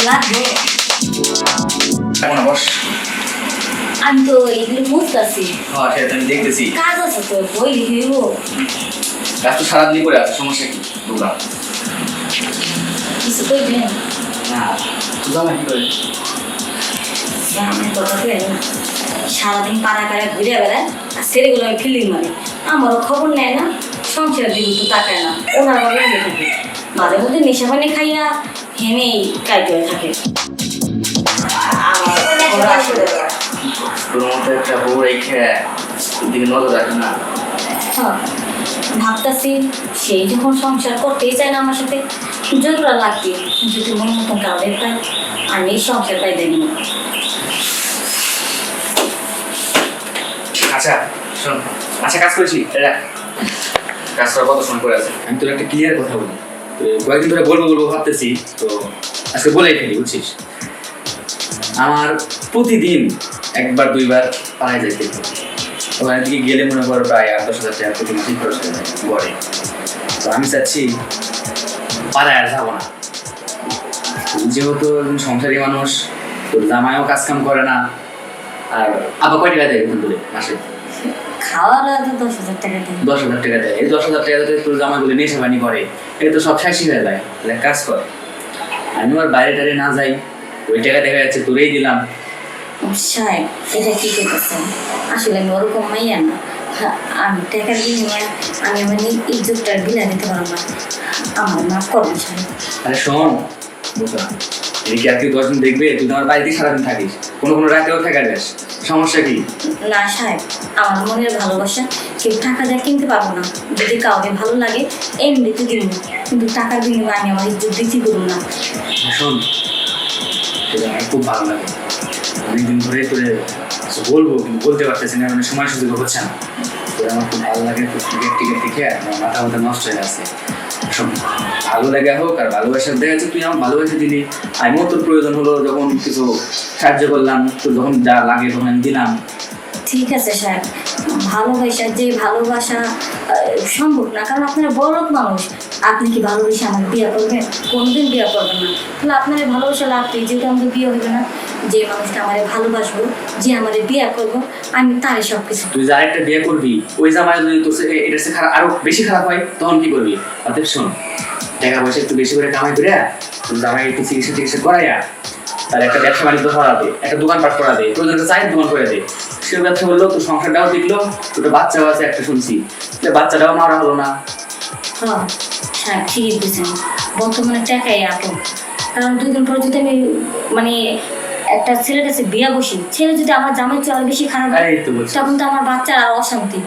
লাগবে। এখন বস। আমি তো এগুলো বুঝতেছি। হ্যাঁ সেটা আমি দেখতেছি। কাজ আছে তো বই লিখিব। কাজ তো সারাদিনই করে আছে, সমস্যা কি? দোকান কিছু কইবেন না তো জানা কি করে? আমি কথা কই সারাদিন পাড়া পাড়া ঘুরে বেড়ায় আর ছেলেগুলো ফিল্ডিং মারে, আমারও খবর নেয় না, সংসারের দিকে একটু তাকায় না, ওনার বাবা লেগে থাকে, মাঝে মধ্যে নেশা পানি খাইয়া হেমেই কাইতে হয়ে থাকে। তোর মতো একটা বউ রেখে দিকে নজর রাখে না। ভাবতাছি সেই যখন সংসার করতেই চায় না আমার সাথে, জোর করা লাগবে, যদি মন মতন কাউদের পাই আমি এই সংসারটাই দেখব। আচ্ছা শোন, আচ্ছা কাজ করেছি এটা কাজ করার কত সময় করে আছে? আমি তোর একটা ক্লিয়ার কথা বলি, কয়েকদিন ধরে বলবো বলবো ভাবতেছি, তো আজকে বলেই ফেলি বুঝছিস। আমার প্রতিদিন একবার দুইবার পাড়ায় যাইতে ওখানে দিকে গেলে মনে করো প্রায় 8-10 হাজার টাকা প্রতি মাসে খরচ হয়ে যায় গড়ে। তো আমি চাচ্ছি পাড়ায় আর যাবো না, যেহেতু সংসারী মানুষ, তোর জামাইও কাজ কাম করে না, আর আবার কয় টাকা দেয় বেতন তোলে মাসে? খাওয়ার তো 10,000 টাকা দেয়। 10,000 টাকা দেয়। এই 10,000 টাকা যদি তোর জামাইগুলো নেশা পানি করে, এটা তো সব শেষই হয়ে যায়। তাহলে এক কাজ কর, আমি আর বাইরে টাইরে না যাই, ওই টাকা দেখা যাচ্ছে তোরেই দিলাম। সাহেব এটা কি করতেছেন? আসলে আমি ওরকম মাইয়া না, আমি টাকার বিনিময়ে আমি আমার ইজ্জতটা বিলা দিতে পারবো না, আমার মাফ করবেন সাহেব। আরে শোন বুঝলাম, এদিকে আর কেউ 10 দিন দেখবে, তুই তো আমার বাড়িতেই সারাদিন থাকিস, কোনো কোনো রাতেও থাকা যাস, সমস্যা কি? না সাহেব, আমার মনের ভালোবাসা কেউ টাকা দিয়ে কিনতে পারবো না, যদি কাউকে ভালো লাগে এমনিতে দিব, কিন্তু টাকার বিনিময়ে আমি আমার ইজ্জত দিতে করবো না। শোন, সেটা আমার খুব ভালো লাগে, অনেকদিন ধরে তোরে বলবো কিন্তু বলতে পারতেছি না, মানে সময় সুযোগ হচ্ছে না। তোর আমার খুব ভালো লাগে, তোর টিকিট টিকিট দেখে আমার মাথা মাথা নষ্ট হয়ে আছে। শোন, ভালো লাগা হোক আর ভালোবাসার দেখা যাচ্ছে, তুই আমার ভালোবাসা দিলি, আমিও তোর প্রয়োজন হলো যখন কিছু সাহায্য করলাম, তোর যখন যা লাগে তখন আমি দিলাম। ঠিক আছে সাহেব, ভালোবাসা যে ভালোবাসা সম্ভব না, কারণ আপনারা বড় লোক মানুষ, আপনি কি ভালোবেসে আমার বিয়ে করবেন? কোনদিন বিয়ে করবেন না, তাহলে আপনার ভালোবাসা লাগবে, যেহেতু আমাদের বিয়ে হবে না, যে মানুষটা আমার ভালোবাসবো, যে আমার বিয়ে করবো, আমি তারই সব কিছু। তুই যা একটা বিয়ে করবি, ওই জামাই যদি তোর এটা সে খারাপ আরো বেশি খারাপ হয়, তখন কি করবি? অতএব শোন, টাকা পয়সা একটু বেশি করে কামাই করে তোর জামাই একটু চিকিৎসা টিকিৎসা করাইয়া তার একটা ব্যবসা বাণিজ্য করাবে, একটা দোকানপাট করা দে, প্রয়োজনে চায়ের দোকান করে দে, সে ব্যবসা করলো, তোর সংসারটাও টিকলো, তোর বাচ্চাও আছে একটা শুনছি, বাচ্চাটাও মারা হলো না। হ্যাঁ সাহেব ঠিকই বুঝছেন, বর্তমানে টাকাই আপন, কারণ 2 দিন পর যদি আমি মানে একটা ছেলের কাছে বিয়া বসি, ছেলে যদি আমার জামাই চলে বেশি খারাপ হয়, তখন তো আমার বাচ্চার আর অশান্তি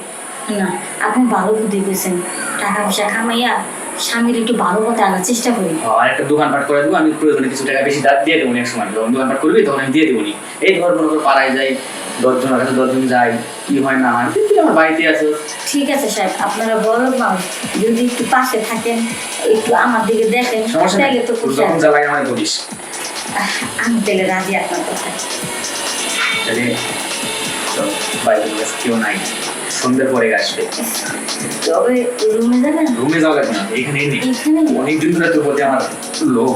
না। আপনি ভালো বুদ্ধি পেয়েছেন, টাকা পয়সা কামাইয়া স্বামীর একটু ভালো পথে আনার চেষ্টা করি। আর একটা দোকানপাট করে দেবো, আমি প্রয়োজনে কিছু টাকা বেশি দিয়ে দেবো এক সময়, যখন দোকানপাট করবি তখন আমি দিয়ে দেবো। এই ধর মনে করো পাড়ায় যাই, 10 জনের কাছে 10 জন যাই, কি হয় না হয়, তুই আমার বাড়িতে আছো। ঠিক আছে সাহেব, আপনারা বড় মানুষ, যদি একটু পাশে থাকেন, একটু আমার দিকে দেখেন, তাহলে তো খুশি যখন জ্বালাই আমায় বলিস। আমি তাহলে রাজি আপনার কথায়। তাহলে বাইরে কেউ নাই, সন্ধ্যের পরে আসবে। তবে রুমে যাবেন? রুমে যাওয়া লাগবে না, এখানেই নেই, এখানে অনেকদিন ধরে তোর প্রতি আমার লোভ।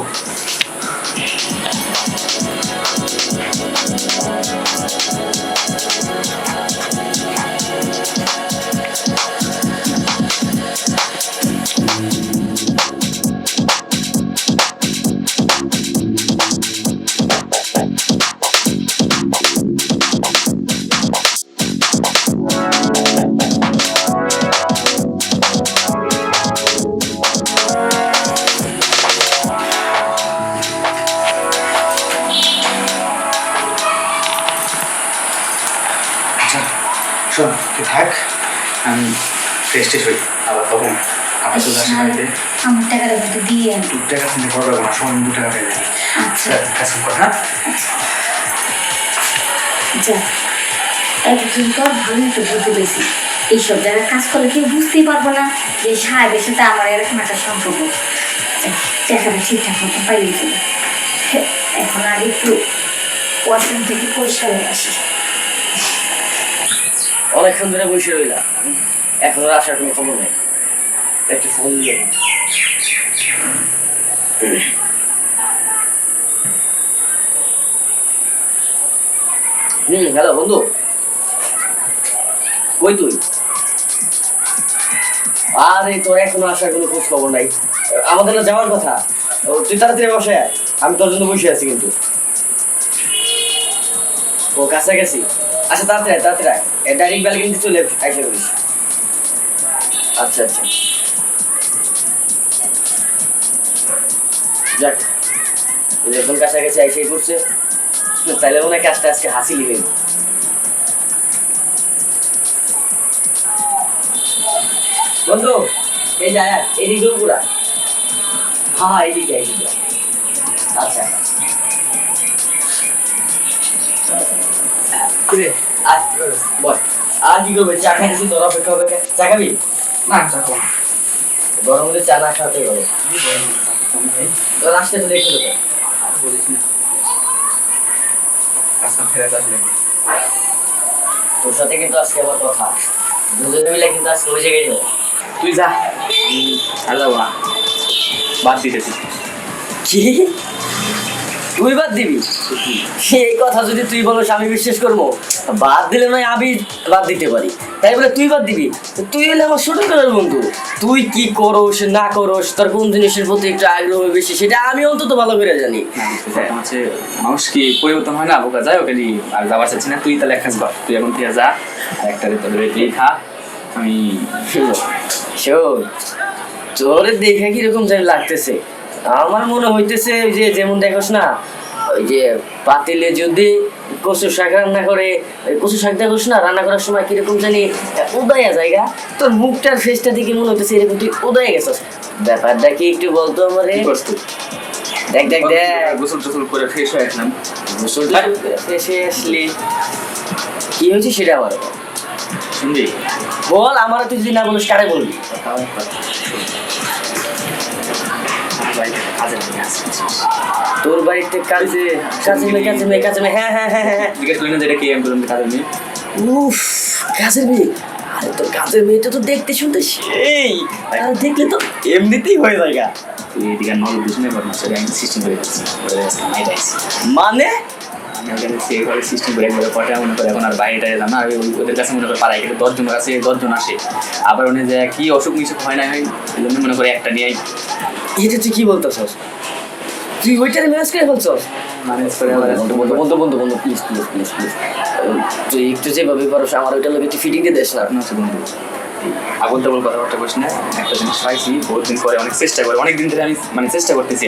শোন তুই থাক, আমি ফ্রেশ ট্রেশ হই, আবার তখন আবার চলে আসি বাড়িতে। আমার টাকাটা কিন্তু দিয়ে দু টাকা তুমি করবে না, সময় 2 টাকা পেয়ে যাবি। আচ্ছা কাজ কথা যা, একদিন পর ভালোই তো বুঝতে পেরেছি, এইসব জায়গায় কাজ করলে কেউ বুঝতেই পারবো না যে সাহেবের সাথে আমার এরকম একটা সম্পর্ক। টাকাটা ঠিকঠাক মতো পাইলে চলে, এখন আগে একটু ওয়াশরুম থেকে পরিষ্কার হয়ে আসি। অনেকক্ষণ ধরে বসে রইলাম, এখন আর আসার কোনো খবর নেই, একটু ফোন দিয়ে হ্যালো বন্ধু, কই তুই? আরে তোর এখনো আসার কোনো খোঁজ খবর নাই। আমাদের না যাওয়ার কথা। তুই তাড়াতাড়ি বসে আয়, আমি তোর জন্য বসে আছি কিন্তু। ও কাছাকাছি। আচ্ছা তাড়াতাড়ি তাড়াতাড়ি ডাইরেক্ট ব্যালকনিতে চলে আইসা করিস। আচ্ছা আচ্ছা, যাক যখন কাছাকাছি আইসাই করছে, তাহলে মনে হয় কাজটা আজকে হাসিলি হইব। বন্ধু এই যায় এদিকে পুরা। হ্যাঁ এইদিকে এইদিকে। আচ্ছা আর বল, আর কি করবে? চা খাইছি, তোর অপেক্ষা হবে। চা খাবি? না চা খাবো না। গরম হলে চা না খাওয়াতে গেল। তোর আসতে তো দেখে দেবে। বলিস না, কাজটা ফেরত আসলে তোর সাথে কিন্তু আজকে আমার কথা, দুজনে মিলে কিন্তু আজকে ওই জায়গায় যাবো। তুই যা, আর যাবো না, বাদ দিতেছি। কি তুই বাদ দিবি? এই কথা যদি তুই বলিস আমি বিশ্বাস করবো। বাদ দিলে নয় আমি বাদ দিতে পারি, তাই বলে তুই বাদ দিবি? তুই হলে আমার ছোটবেলার বন্ধু। তুই কি করোস না করোস, তোর কোন জিনিসের প্রতি একটু আগ্রহ বেশি সেটা আমি অন্তত ভালো করে জানি। হচ্ছে মানুষ কি পরিবর্তন হয় না, বোকা যায় ওকে আর যাবার চাচ্ছি না। তুই তাহলে এক কাজ কর, তুই এখন থেকে যা, আর একটা তোদের রেখেই খা। আমি শোন, তোর দেখে কিরকম জানি লাগতেছে। আমার মনে হইতেছে যে যেমন দেখোস না, ওই যে পাতিলে যদি কচু শাক রান্না করে, কচু শাক দেখোস না রান্না করার সময় কিরকম জানি উদয়া জায়গা, তোর মুখটার ফেসটা দেখে মনে হইতেছে এরকম তুই উদয়ে গেছস। ব্যাপারটা কি একটু বলতো আমারে? দেখ দেখ দেখ, গোসল টোসল করে ফ্রেশ হয়ে আসলাম। গোসল ফ্রেশে আসলি, কি হয়েছে সেটা আমার শুনবি? বল। আমার তুই যদি না বলিস কারে বলবি? তোর বাড়িতে কাজে কাজে মেয়ে কাজে মেয়ে কাজে মেয়ে, হ্যাঁ হ্যাঁ হ্যাঁ হ্যাঁ। জিজ্ঞেস করি না যেটা কি আমি বললাম কাজের মেয়ে। উফ, কাজের মেয়ে। আরে তোর কাজের মেয়েটা তো দেখতে শুনতে সেই, আর দেখলে তো এমনিতেই হয়ে যায় গা। তুই এদিকে নল বুঝনে পার না, সেটা আমি সিস্টেম করে দিচ্ছি। মানে আমি ওখানে সেইভাবে সিস্টেম করে একবারে পটে মনে করে এখন আর বাইরে এলাম না। ওদের কাছে মনে করে পাড়ায় গেলে 10 জন আছে, 10 জন আসে। আবার ওখানে যে কি অসুখ মিসুখ হয় না হয়, এই জন্য মনে করে একটা নিয়েই এটা তুই কি বলতেছস? তুই ওইটারে ম্যানেজ করে ফেলছস? ম্যানেজ করে আবার বন্ধু বন্ধু বন্ধু বন্ধু বন্ধু প্লিজ প্লিজ প্লিজ প্লিজ, তুই একটু যেভাবে পারো আমার ওইটার লোক একটু ফিটিং দিয়ে দেস না। আপনার হচ্ছে বন্ধু আবল তাবল কথাবার্তা বলছি না। একটা জিনিস পাইছি, বহুত দিন পরে অনেক চেষ্টা করে, অনেক দিন ধরে আমি মানে চেষ্টা করতেছি,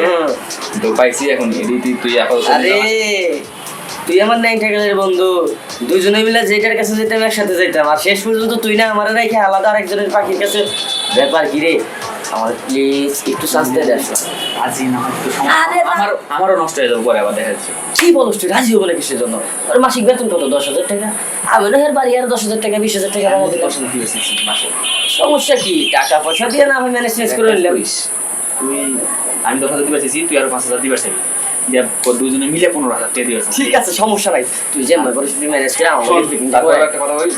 তো পাইছি এখন। এদিকে তুই আপাতত আরে তুই আমার ন্যাংটা গেলের বন্ধু, দুজনে মিলে যেটার কাছে যেতাম একসাথে যেতাম, আর শেষ পর্যন্ত তুই না আমার রেখে আলাদা আরেকজনের পাখির কাছে। ব্যাপার কি রে? আমার প্লিজ একটু চান্স দিয়ে দেস। রাজি না হয় তো আমারও নষ্ট হয়ে যাবো পরে আবার দেখা যাচ্ছে। কি বলছ তুই? রাজি হবো না কিসের জন্য? ওর মাসিক বেতন কত? 10,000 টাকা। আমি না এর বাড়ি আর 10,000 টাকা 20,000 টাকা বাড়া দিলাম। সমস্যা কি? টাকা পয়সা দিয়ে না আমি ম্যানেজ করে নিলাম। তুই আমি 10,000 দিবার চাইছি, তুই আরো 5,000 দিবার চাইবি, দিয়ে দুজনে মিলে 15,000 টাকা দিবার। ঠিক আছে, সমস্যা নাই। তুই যে মনে করিস তুই ম্যানেজ করে আমার একটা কথা বলি,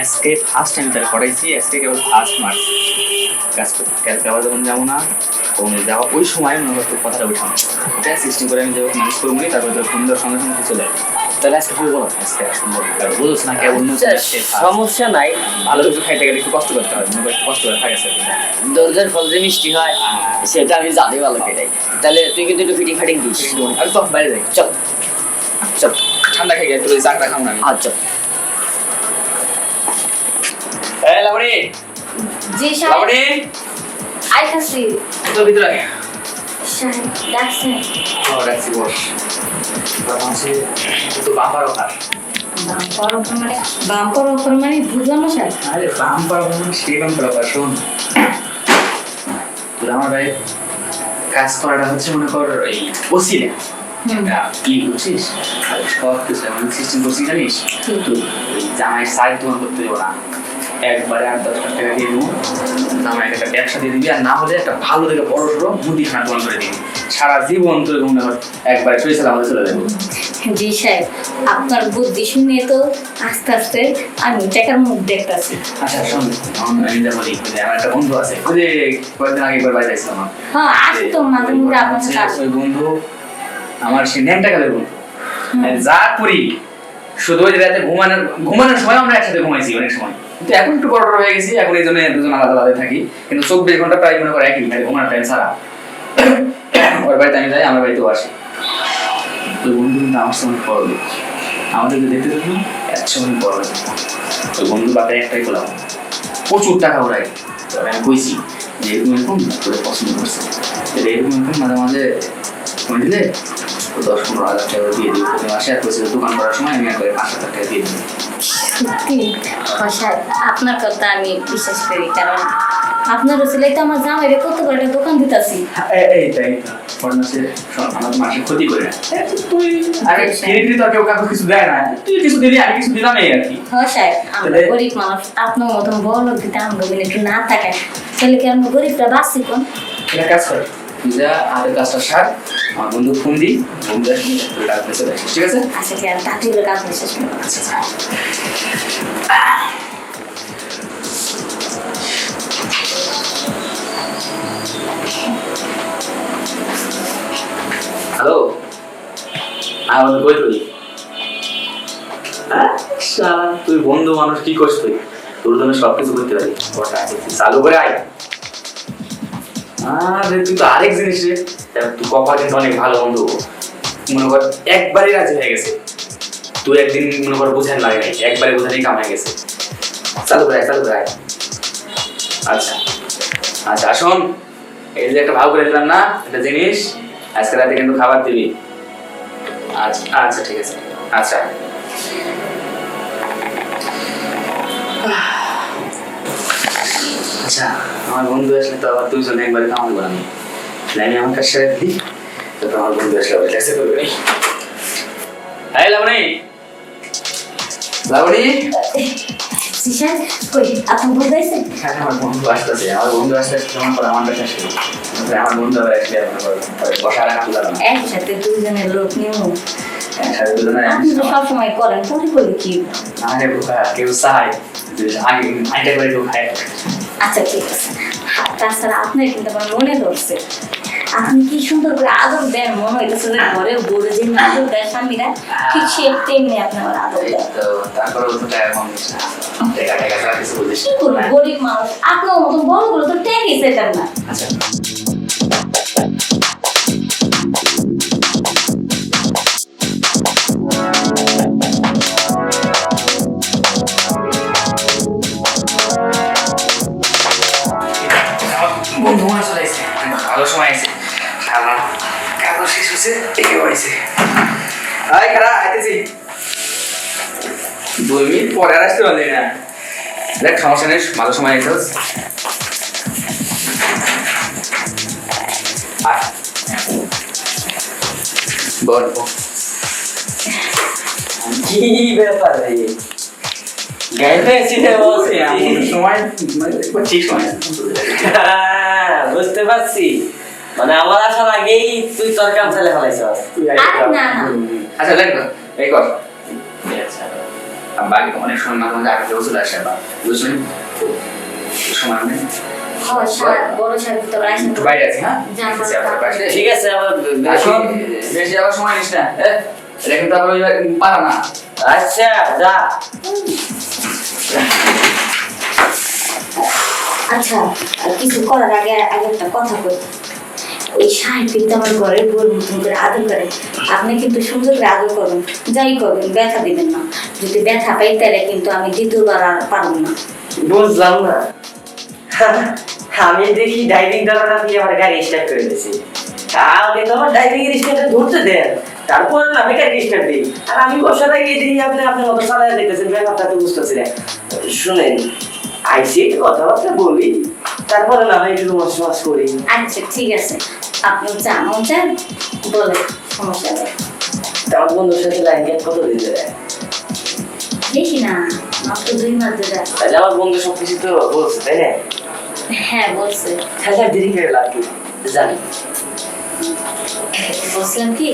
আজকে ফার্স্ট টাইম তার করাইছি, আজকে কেবল ফার্স্ট মার্চ কাজ করি। কালকে আবার যখন যাবো না তখন যাওয়া ওই সময় মনে করতো কথাটা উঠাম, ওটা সিস্টেম করে আমি যখন ম্যানেজ করবো নি, তারপর ফোন দেওয়ার সঙ্গে সঙ্গে চলে যাবে। তাহলে আজকে হইব না? আজকে সম্ভব বুঝোস না, কেবল সমস্যা নাই। ভালো কিছু খাইতে গেলে একটু কষ্ট করতে হয়, মনে একটু কষ্ট করে থাকে স্যার। দরজার ফল যে মিষ্টি হয় সেটা আমি জানি ভালো করে। তাহলে তুই কিন্তু একটু ফিটিং ফাটিং দিস। আমি তো বাইরে যাই, চল চল, ঠান্ডা খেয়ে গেলে তোর চাকরা খাবো না আমি। আচ্ছা এই লাবড়ি, জি সাহেব লাবড়ি আইতাছি। তোর ভিতরে আগে সাহেব ডাকছেন? রাখছি বস। আছে তো বাম্পার অফার। বাম্পার অফার মানে? বাম্পার অফার মানে বুঝলাম না সাহেব। আরে বাম্পার অফার মানে সেই বাম্পার অফার। শোন, তোর আমার ভাই কাজ করাটা হচ্ছে মনে কর এই বসিলে কি বুঝছিস, সব কিছু এমন সিস্টেম করছি জানিস। জামাই সাইড তোমার করতে দেবো না, একবারে 8-10 টাকা দিয়ে দেবো। জামাই একটা ব্যবসা দিয়ে দিবি, আর না হলে একটা ভালো থেকে বড় সড়ো মুদিখানা দোকান করে দিবি। সারা জীবন তোর মনে হয় একবারে চলে আমাদের চলে যাবো। জি সাহেব, আপনার বুদ্ধি শুনে তো আস্তে আস্তে আমি টাকার মুখ দেখতেছি। আচ্ছা শোন, আমি যা বলি, আমার একটা বন্ধু আছে, ওই যে কয়েকদিন আগে একবার বাইরে আসলাম। হ্যাঁ আসি তো মাঝে মধ্যে আপনার সাথে। ওই বন্ধু আমার সে ন্যাংটা গেলের বন্ধু, যা করি শুধু ওই রাতে ঘুমানোর সময় আমরা একসাথে ঘুমাইছি অনেক সময়, কিন্তু এখন একটু বড় হয়ে গেছি, এখন এই জন্য দুজন আলাদা আলাদা থাকি, কিন্তু 24 ঘন্টা প্রায় মনে করে একই, খালি ঘুমানোর টাইম ছাড়া। ওর বাড়িতে আমি যাই, আমার বাড়িতেও আসি। ওই বন্ধু কিন্তু আমার সময় পড়লো, আমাদের দেখতে দেখুন এত সময় পড়লো। ওই বন্ধু বাপে একটাই বললাম, প্রচুর টাকা ওরাই। আমি কইছি যে এরকম করে পছন্দ করছে, এরকম মাঝে মাঝে তুমি দিলে 10-15 হাজার টাকা দিয়ে দিই প্রতি মাসে। আর কইছিল দোকান করার সময় আমি একবারে 5,000 টাকা দিয়ে দিই। সত্যি সাহেব, আপনার কথা আমি বিশ্বাস করি, কারণ আপনার ছেলে তো আমার জামাইরে কত বড় একটা দোকান দিতেছি। এইটাই ফরমাসে আমার মাসে ক্ষতি করে তুই আরে কিনে তো কেউ কাউকে কিছু দেয় না, তুই কিছু দিলি আমি কিছু দিলাম এই আর কি। হ্যাঁ সাহেব, আমরা গরিব মানুষ, আপনার মতন বড় লোক দিতে আমাদের একটু না থাকে, তাহলে কি আমরা গরিবটা বাঁচছি কোন? এটা কাজ করে যা আর কাজটা সার, আমার বন্ধু ফোন দিই, বন্ধু আসলে ডাকতে চলে আসিস, ঠিক আছে? আচ্ছা কি আর তাঁতির কাজ শেষ করবো? আচ্ছা হ্যালো, আমার কই তুই? তুই বন্ধু মানুষ, কি করছিস তুই? তোর জন্য সবকিছু করতে পারি, চালু করে আয়। আরে তুই তো আরেক জিনিস রে, তুই কপা কিন্তু অনেক ভালো বন্ধু, মনে কর একবারই রাজি হয়ে গেছে। তুই একদিন মনে কর বুঝেন লাগে নাই, একবারে বুঝানি কাম হয়ে গেছে। চালু করে আয়, চালু করে আয়। আচ্ছা আচ্ছা শোন, এই যে একটা ভাব করে দিলাম না একটা জিনিস, আজকে রাতে কিন্তু খাবার দিবি। আচ্ছা আচ্ছা ঠিক আছে, আচ্ছা আচ্ছা। আমার বন্ধু আসলে তো আবার দুজন একবারে কামাল বানাবো, লাইনে আমার কাছে সেরে দিই, তারপর আমার বন্ধু আসলে আবার লেসে করবে। হ্যাঁ লাবণী, লাবণী। সাহেব কই আপনি বুঝাইছেন? হ্যাঁ আমার বন্ধু আসতেছে, আমার বন্ধু আসতে কেমন করে আমার কাছে আসবে, আমার বন্ধু আবার আসলে বসা রাখা তুলাম একসাথে দুজনের লোক নিয়েও একসাথে দুজনে। আপনি তো সবসময় করেন, পরে করলে কি? আরে বোকা, কেউ চায় আগে আইটা করে কেউ খায়। আচ্ছা ঠিক আছে, তাছাড়া আপনার কিন্তু আমার মনে ধরছে, আপনি কি সুন্দর করে আদর দেন, মনে হইতেছে যে ঘরের বড় যে আদর দেয় স্বামীরা, ঠিক সে তেমনি আপনি আমার আদর দেন। তারপরে তো টাকা কম দিস না, টাকা টাকা ছাড়া কিছু বলিস কি করবো, গরিব মানুষ, আপনার মতন বড়গুলো তো ট্যাগই সেটার না। আচ্ছা বন্ধু মনে চলে আসছে, ভালো সময় আছে, কাগজ শেষ হয়েছে, এগিয়ে হয়েছে। হাই খারা আইতেছি, 2 মিনিট পরে আর আসতে পারলি না। দেখ সমস্যা নেই, ভালো সময় আইতেছ। বল কি ব্যাপার রে, গাইতে ছিলে বসে সময় ঠিক সময় বুঝতে পারছি, মানে আমার আসার আগেই তুই তোর কাম চালে ফেলাইছ। আরে না না, আচ্ছা দেখ এই কর বাকি অনেক সময় মাঝে মাঝে আগে চলে আসে, বুঝলি সময় নেই। বড় সাহেব তো রাইছেন তো বাইরে আছি, হ্যাঁ ঠিক আছে, আবার এখন বেশি আবার সময় নিস না, এটা কিন্তু আবার পারা না। আচ্ছা যা। আচ্ছা, কিছু করার আগে আগে একটা কথা কই, ওই সাহেব কিন্তু আমার ঘরের বউর মতন করে আদর করে, আপনি কিন্তু সুন্দর করে আদর করবেন, যাই করবেন ব্যথা দিবেন না। যদি ব্যথা পাই তাহলে কিন্তু আমি দ্বিতীয়বার আর পারব না। বুঝলাম না, আমি দেখি ড্রাইভিং দাদাটা দিয়ে আমার গাড়ি স্টার্ট করে দিয়েছি, আগে তো আমার ড্রাইভিং এর স্টার্টে ধরতে দেন, তারপর আমি গাড়ি স্টার্ট দিই, আর আমি বসার আগে দেখি আপনি আপনার মতো চালায় দেখতেছেন, ব্যাপারটা তো বুঝতেছি না। শুনেন, আইসি কথাবার্তা বলি, তারপরে না হয় একটু মাস করি। আচ্ছা ঠিক আছে, আপনি যেমন চান বলে, সমস্যা নেই। আমার বন্ধুর সাথে লাইন গ্যাপ কত দিতে দেয়? দেখি না, মাত্র 2 মাস ধরে। তাহলে আমার বন্ধু সব কিছু তো বলছে, তাই না? হ্যাঁ বলছে। তাহলে আর দেরি করে লাভ কি, জানি। বলছিলাম কি,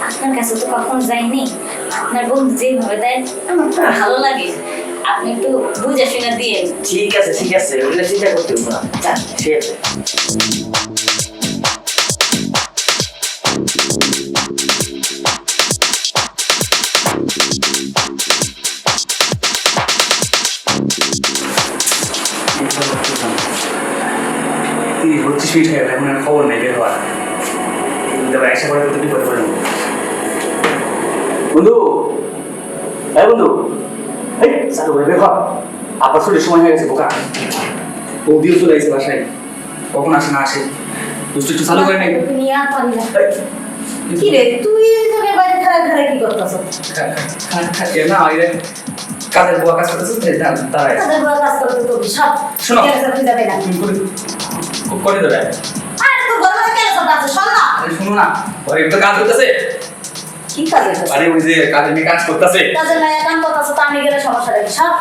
আপনার কাছে তো কখন যাইনি, আপনার বন্ধু যেভাবে দেয় আমার খুব ভালো লাগে, আপনি একটু বুঝে শুনে দিয়ে। ঠিক আছে ঠিক আছে, ওগুলো চিন্তা করতে হবে না, ঠিক আছে। রাত্রি 32 মিনিট হয়ে গেল, এখন আর খবর নেই বের হওয়ার। তারপর একসা করে তো বিপদে পড়ে যাবো। বন্ধু, এই বন্ধু, এই চালু করে বের হ। আবার ছুটির সময় হয়ে গেছে বোকা। বৌদিও চলে গেছে বাসায়, কখন আসে না আসে। দুষ্টু একটু চালু করে নাই। নিয়ে আর পারি না। কি রে তুই এখানে বাইরে খাড়া খাড়া কি করতেছ? না ওই কাজের বুয়া কাজ করতেছে তারাই তাদের বড় কাজ করতে তো সব শোনো। কেন তুই যাবে না? করে দেবে। আরে তোর ঘরে কেন সব আছে শোন না। আরে শুনো না, ওই তো কাজ করতেছে। কি কাজ করতেছ? আরে ওই যে কাজের মেয়ে কাজ করতেছে। কাজের মেয়ে কাম করতেছ তো আমি গেলে সমস্যা নাকি সব?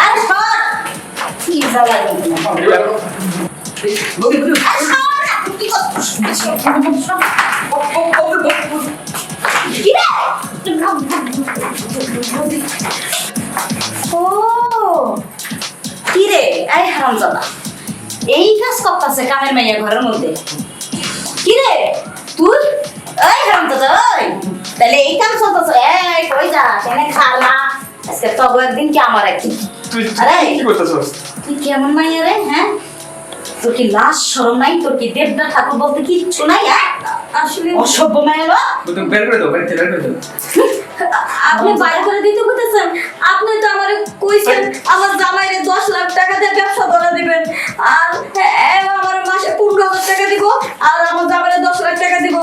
আরে সর কি জ্বালা দিবি না আরে সর না তুই কি করছিস? কি রে? ও কি রে এই হারামজাদা এই কাজ করতেছে কামের মাইয়া ঘরের মধ্যে। কি রে তুই এই হারামজাদা ওই তাহলে এই কাম চলতেছে। এই কই যা কেন খালা আজকে তো একদিন কি আমার একদিন। তুই আরে কি করতেছস? তুই কেমন মাইয়া রে? হ্যাঁ তোর কি লাশ শরম নাই? তোর কি দেবদা ঠাকুর বলতে কিচ্ছু নাই? আসলে অসভ্য মাইয়া লো। তুই বের করে দাও, বের করে দাও। আপনি বাইরে করে দিতে কইতেছেন? আপনি তো আমারে কইছেন আমার জামাইরে 10 লাখ টাকা দিয়ে ব্যবসা ধরে দিবেন, আর আমার মাসে 15,000 টাকা দিব, আর আমার জামাইরে 10 লাখ টাকা দিব।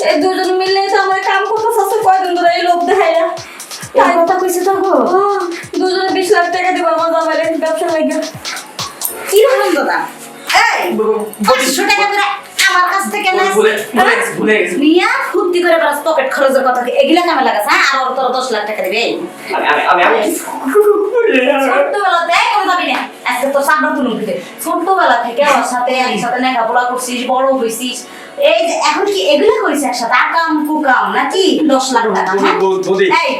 এই দুজন মিলে তো আমার কাম করতেছে কয়দিন ধরে এই লোক দেখাইয়া। এই কথা কইছে তো গো। দুজনে 20 লাখ টাকা দিব আমার জামাইরে ব্যবসা লাগে। কি হারামজাদা এই 500 টাকা করে আমার কাছ থেকে না ভুলে গেছি। নিয়া ফুর্তি করে প্লাস পকেট খরচের কথা এগুলা কামে লাগাস। হ্যাঁ আর তোর 10 লাখ টাকা দিবে। আমি ছোট্টবেলাতে কোনো যাবি না আজকে তোর সামনে তুলুম দিতে। ছোট্টবেলা থেকে ওর সাথে একসাথে লেখাপড়া করছিস, বড় হয়েছিস, এই যে এখন কি এগুলা করিস একসাথে আকাম কুকাম নাকি 10 লাখ টাকা? হ্যাঁ এই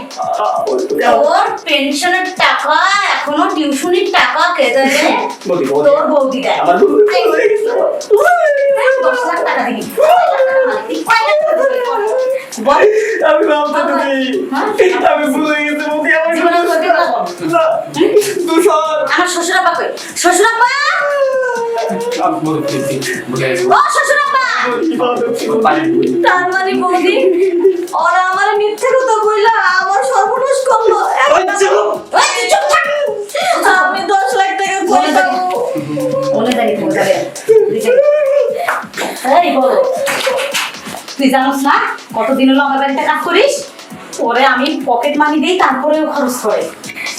তোর পেনশনের টাকা এখনো টিউশনির টাকা কে দেবে? তোর বৌদি দেয়। 10 লাখ টাকা দিবি। বল আমি ভাবতে আমি ভুলে গেছি বৌদি আমার জীবনে করতে পারবো তুষার আমার শ্বশুরাব্বা কই? শ্বশুরাব্বা আমি ভুলে গেছি ও শ্বশুরাব্বা তার মানে বৌদি ওরা আমার মিথ্যে কথা কইলা আমার সর্বনাশ করলো। ওই তুই চুপ থাক। আমি 10 লাখ টাকা কই পাবো? মনে দাঁড়িয়ে থাকতে হবে। এই বলো তুই জানোস না কতদিন হলো আমার বাড়িতে কাজ করিস? ওরে আমি পকেট মানি দিই তারপরেও খরচ করে।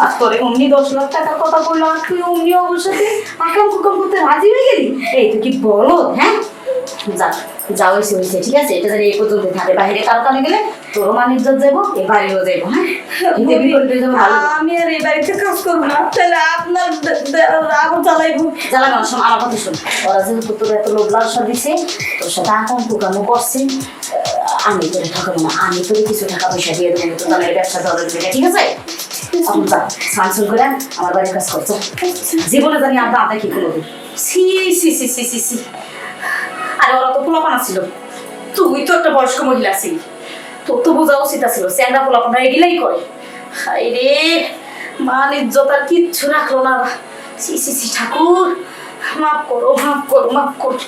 আর তোরে অমনি 10 লাখ টাকার কথা বললো আর তুই অমনি অবশ্যই আকাম কুকাম করতে রাজি হয়ে গেলি? এই তুই কি বলো? হ্যাঁ যা যা হয়েছে হয়েছে ঠিক আছে, এটা যদি এই পর্যন্ত থাকে বাইরে কারো কানে গেলে তোরও মান ইজ্জত যাবো এ বাড়িও যাবো। হ্যাঁ এতে বিপদ হয়ে যাবে ভালো। আমি আর এই বাড়িতে কাজ করবো না, তাহলে আপনার আগুন জ্বালাইবো। জ্বালানোর সময় আমার কথা শোন, ওরা যেহেতু তোর এত লোভ লালসা দিছে তোর সাথে আকাম কুকামও করছে, আমি তোরে ঠকাবো না, আমি তোরে কিছু টাকা পয়সা দিয়ে দেবো তো তাহলে ব্যবসা ধরে দেবে ঠিক আছে? এখন যা সানসুন করে আমার বাড়ির কাজ করছো, জীবনে জানি আমরা আদা কি করবো। সি সি সি সি সি সি আরে ওরা তো পোলাপানা ছিল, তুই তো একটা বয়স্ক মহিলা ছিলি, তোর তো বোঝা উচিত ছিল স্যাংরা পোলাপানা এগুলাই করে। হাই রে মান ইজ্জত আর কিচ্ছু রাখলো না। সি সি সি ঠাকুর মাফ করো মাফ করো মাফ করো।